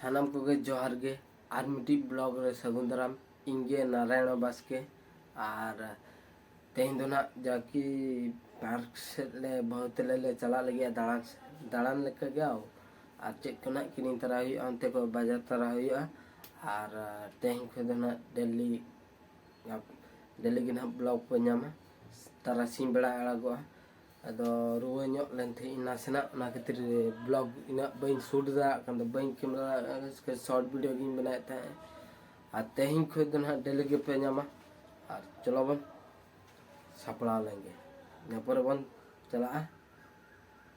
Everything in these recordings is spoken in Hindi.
सानाम को जोहार गे और मिट्टी ब्लॉग रे सगुन दाराम इंगे नारायण बास्के और तेहन दो ना जाकि पार्क से ले बहुत ले चला लगे दाड़ान लेके गया और चेक को ना किनिंग तरा हुई अंते को बाजार तरा हुई और तेहन को दो ना डेली के ना ब्लॉग को नामा तारा सिंह बेड़ा अड़ागोआ अदो रुआ ᱧᱚᱜ ᱞᱮᱱ थे नासेना ना खातिर ब्लॉग इना बइन शूट दा कंद बइन कैमरा के शॉर्ट वीडियो गिन बनाए थे आ तेहिं खो दो ना डेली के पे नामा और चलो बन सपड़ा लेंगे ना पर बन चला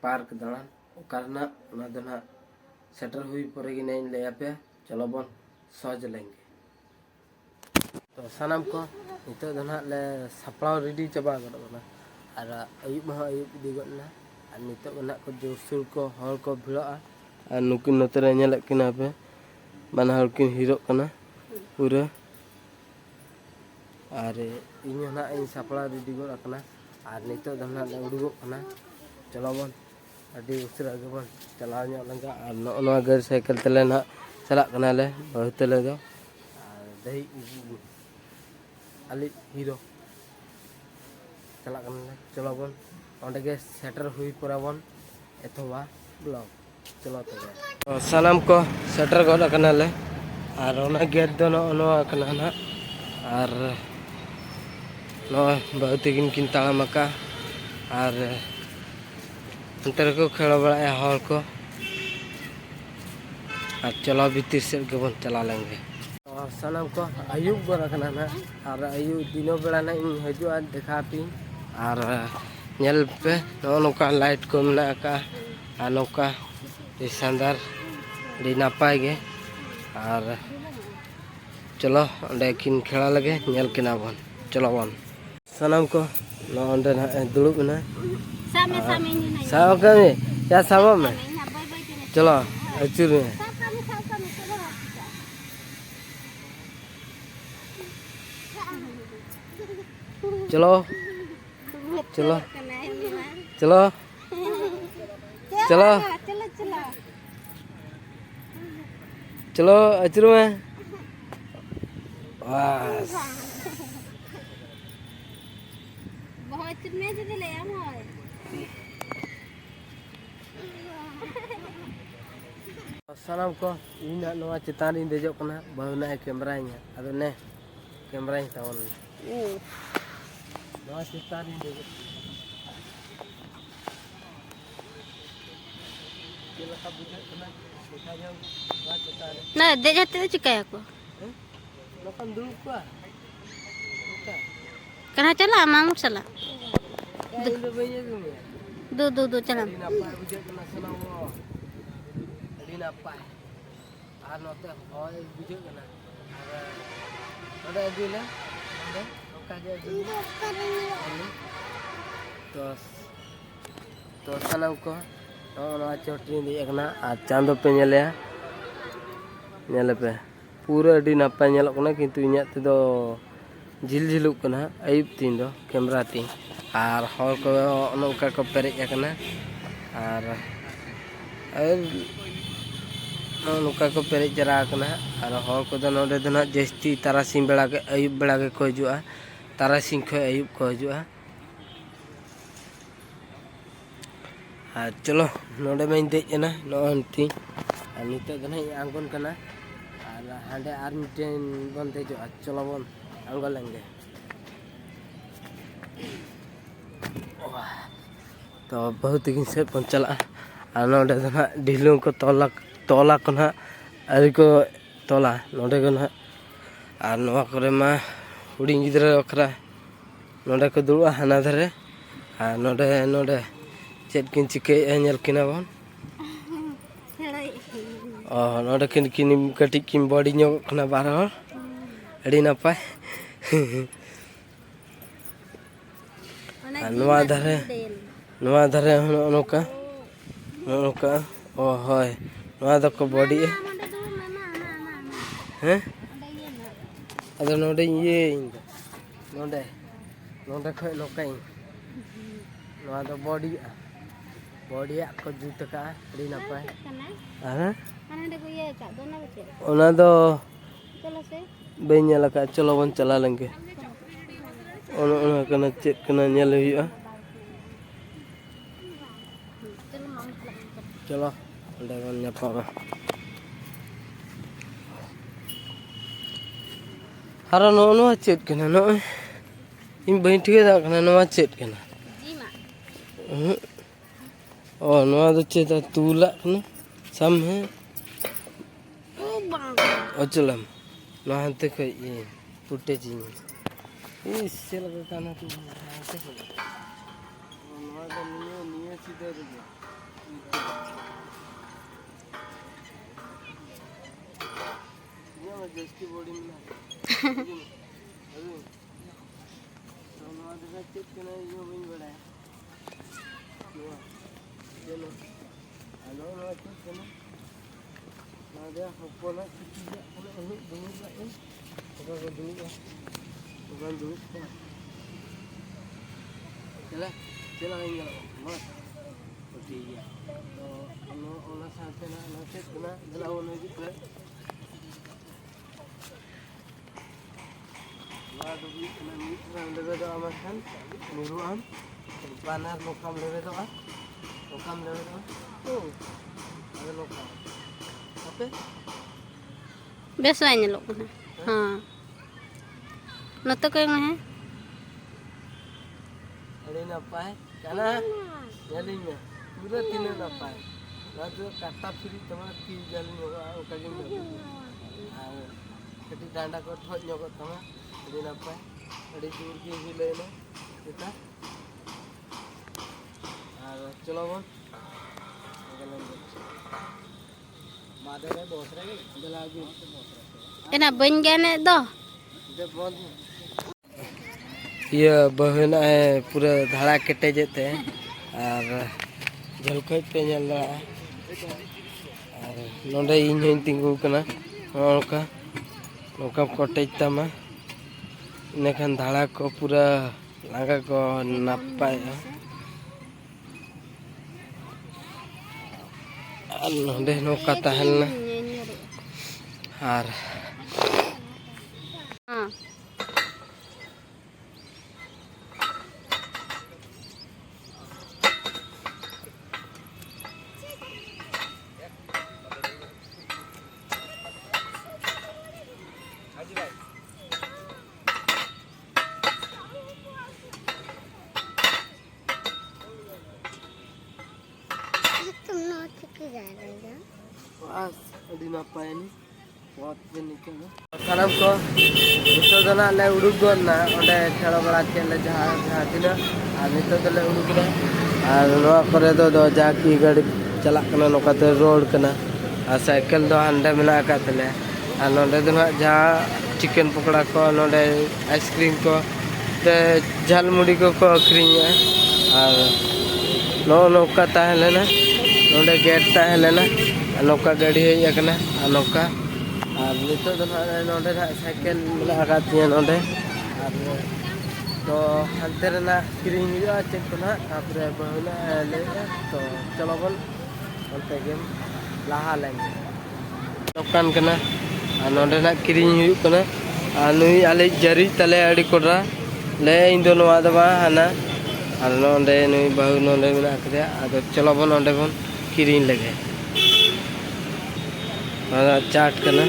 पार्क दाड़ान ओकारना ना दो ना सेटर हुई परे गी नहीं ले पे चलो बन सज लेंगे तो सानाम को नितो दो ना ले सपड़ा रेडी चबा गना और अयुब अयुब इदीगना और नितो को जोरसुर को हर को भिड़ा और नुकिन नतरे नेलक किना पे बाना हर किन हीरो कना पूरा और इन ना इन सपड़ा रेडी गो रखना और नितो दना उड़गो कना चलो बन अभी उसरा के बन चला लंगा और नोआ गाड़ी साइकिल तले ना चला कना ले बहुत ले दो और दही अली हीरो चला चलो बन अंडे सेटर हुई पूरा बन एथवा ब्लॉग चलो तो सानाम को सेटर गल ले और गेट दो ना और बहुत किन ताड़ाम और अंतर को खेल बड़ा हर को और चलो भीतर से के बन चला लेंगे और सानाम को अयुब गना और अयुब दिनों बेड़ा ना हजूआ देखा पी और नेल पे नौका लाइट को मना का और नौका शानदार नापाय गे और चलो अंडे किन खेला लगे नेल किना बन चलो बन सानाम को अंडे ना दुड़ुब ना साव कमी या साव में चलो अचूर में चलो चलो चलो चलो चलो अचरू में बस सानाम को इन नवा चितान इन देजो कना बहुना कैमरा इन अदो ने कैमरा इन तावन नवा चितान इन देजो ना दे जाते तो चिकाया को लोकन दुड़ुब को कहाँ चला मामू चला दो चला तो सानाम को चोटी दिखना और चांदो पे नेले पे पूरा अड़ी नापाय नेलोकना किंतु इन्या तेदो झिल झिलुक कना अयुब तीन दो कैमरा तीन और हर को नौका को पेरेज कना और नौका को पेरेज जरा कना और हर को नोडे दो ना जस्ती तारासिंह बेड़ा के अयुब बेड़ा के को हजुआ तारासिंह खो अयुब को हजुआ चलो नोडे में देजना नोंती और नितो दो ना आंगन कना और हांडे आर मिटेन बन देजो चलो बन आंगो लेंगे तो बहुत दिन से बन चला और नोडे दो ना ढिलू को तोला को ना अरी को तोला नोडे को ना और नवा करे मा हुडी गिद्रा अखरा नोडे को दुआ हाना धरे और नोडे चेक किन चिके नेल किना बन नोडे किन कटी किन बॉडी नो खना बार हर अड़ी नापाय नवा धरे नौका ओ होय नवा दको बॉडी हैं अदो नोडे ये नोडे खय नौका नवा दो बॉडी को जूत का अड़ी नापाय ओना दो चलो से बई नेल का चलो बन चला लेंगे ओना कना चेक कना नेल हुआ चलो मामा चलो अंडे बन ᱧᱟᱯᱟᱢᱟ हारा नो चेक कना नो इन बई ठीक दा कना नो चेक कना जी मा ओ नो दो चेक तुला कना सम है ओ बांग अचलम नो हंते खई पुटे जी इस चल कना तू हंते खई नो दो निये सीधे रे ये मैं जस्टी बॉडी में अभी तो नो दो चेक कना यो बई बड़ा यो चलो हेलो नो चेक कना ada hopona kita kalau dulu lah kalau dulu lah bukan dulu चला ini mas oke ya kalau olah sampai nanti kena jelawan lagi ke lalu di kena orang lewat doa makan muruam panar lokam lewat doa tuh ada lokam base line लोग हाँ न तो कहीं है अरे ना पाए क्या जल्दी में पूरा तीन ना पाए ना तो काटा फ्री तुम्हारा की जल्दी होगा वो कहीं में आओ कटी डांडा को ठोक न्यों को तुम्हारा अरे ना पाए अरे दूर की ही लेना कितना चलो बोल एना बन गया ने दो ये बहन है पूरा धड़ा कटे जेते और झलकट पे नेल और नोडे इन हई तिंगु कना नोका नोका कटे तमा नेखन धड़ा को पूरा लागा को नापाय नोडे नोका तहलना और हाँ बस अभी नापाय नहीं बहुत पे निकल सानम को नितो दना ले उडुक गोना ओंडे खेल बड़ा खेल जहां तिना आ नितो दले उडुक ना और नोआ करे दो जाकी गाड़ी चला कना नोकाते रोड कना आ साइकिल दो हंडे मेना का तले आ नोंडे दो जहां चिकन पकड़ा को नोंडे आइसक्रीम को ते झालमुड़ी को अखरिया और नोका ताहेलेना नोंडे गेट ताहेलेना नौका गाड़ी हज अकना नौका और नितो दो नोंडे साइकिल मेना का तिया नोंडे और तो हंते रेना किरिंग हुआ चेक को ना तापरे बहुना ले तो चलो बन onte game laha lagi dokan kena nonde na kiring huyuk kena nui ale jari tale adi kodra le indo noa da ba hana ar nonde nui bahu nonde mena kede ado chalo bon nonde bon kiring lage ada chaat kena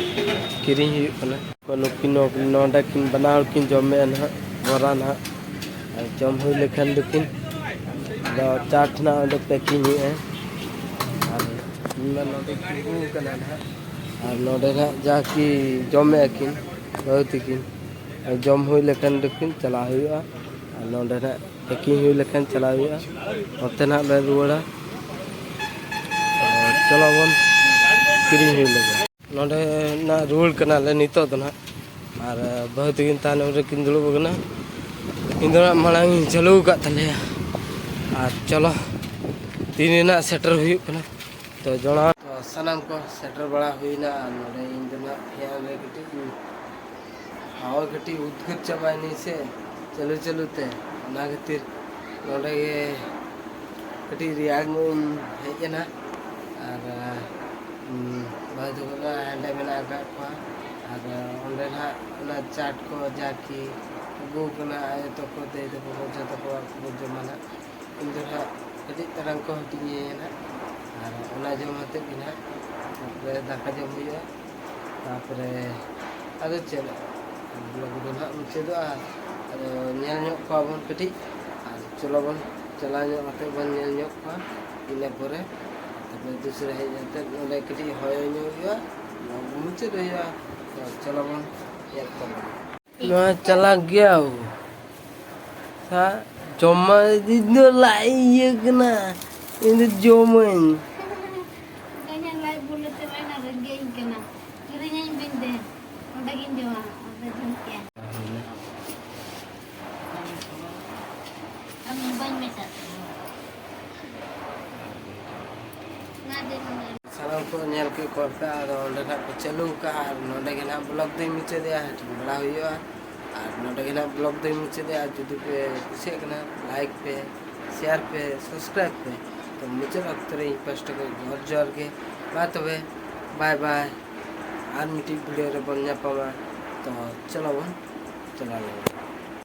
kiring huyuk kena ko nukin nonde kin banao kin jome na bora na jom hui lekhan dukin do chaat na onde packing hai नोडे किंगू कना ना और नोडे ना जाकी जमे किन बहुत किन जम हुई लेखन दुकिन चला हुआ और नोडे ना पैकिंग हुई लेखन चला हुआ ओते ना ले रुवाड़ा चलो बन किरिंग हुई लगे नोडे ना रुल कना ले नितो तो ना और बहुत किन ताने उरे किन दुलु बगना इंदरा मलांग चलू का तले और चलो तीन ना सेटर हुई कना तो जोड़ा तो सनम को सेटर बड़ा हुई ना नोडे इंदना फैन रे कटी हवा कटी उद्गत चबानी से चलू चलू ते ना खातिर नोडे के कटी रियाग में हेजना और भाई तो हांडे मेना आकाद कोआ और ओंडे ना ना चाट को जाकी गु कना आय तो को दे तो को जतो को जमाना इन दो ना कटी तरंग को हटिए ना और ओना जम हते बिना तापरे दाका जम हुआ तापरे अदो चल ब्लॉग दो ना मुचे दो अदो नेल ᱧᱚᱜ कोबन कटी और चलो बन चला ᱧᱚᱜ हते बन नेल ᱧᱚᱜ को इने परे तापरे दूसरे हे जाते ओले कटी होय ᱧᱚᱜ हुआ मुचे दो या चलो बन ये तो ना चला गया हो सा जमा दिनो लाई ये कना इन जोमन Kanya lai bulat terai na regain kena. Kirinya yang bende. Udah gini wah, udah jengkel. Kami banyak mesat. Ngade mana? सारा को नेल के करता और ओंडे ना को चलू का और नोडे के ना ब्लॉग दे मिचे दे बड़ा हुआ और नोडे के ना ब्लॉग दे मिचे दे जुदी पे कुछ कना लाइक पे शेयर पे सब्सक्राइब पे तो मुझे लगता है फर्स्ट को घर जोर के बात हुए बाय बाय और मीटिंग वीडियो रे बन जा पावा तो चलो बन चला ले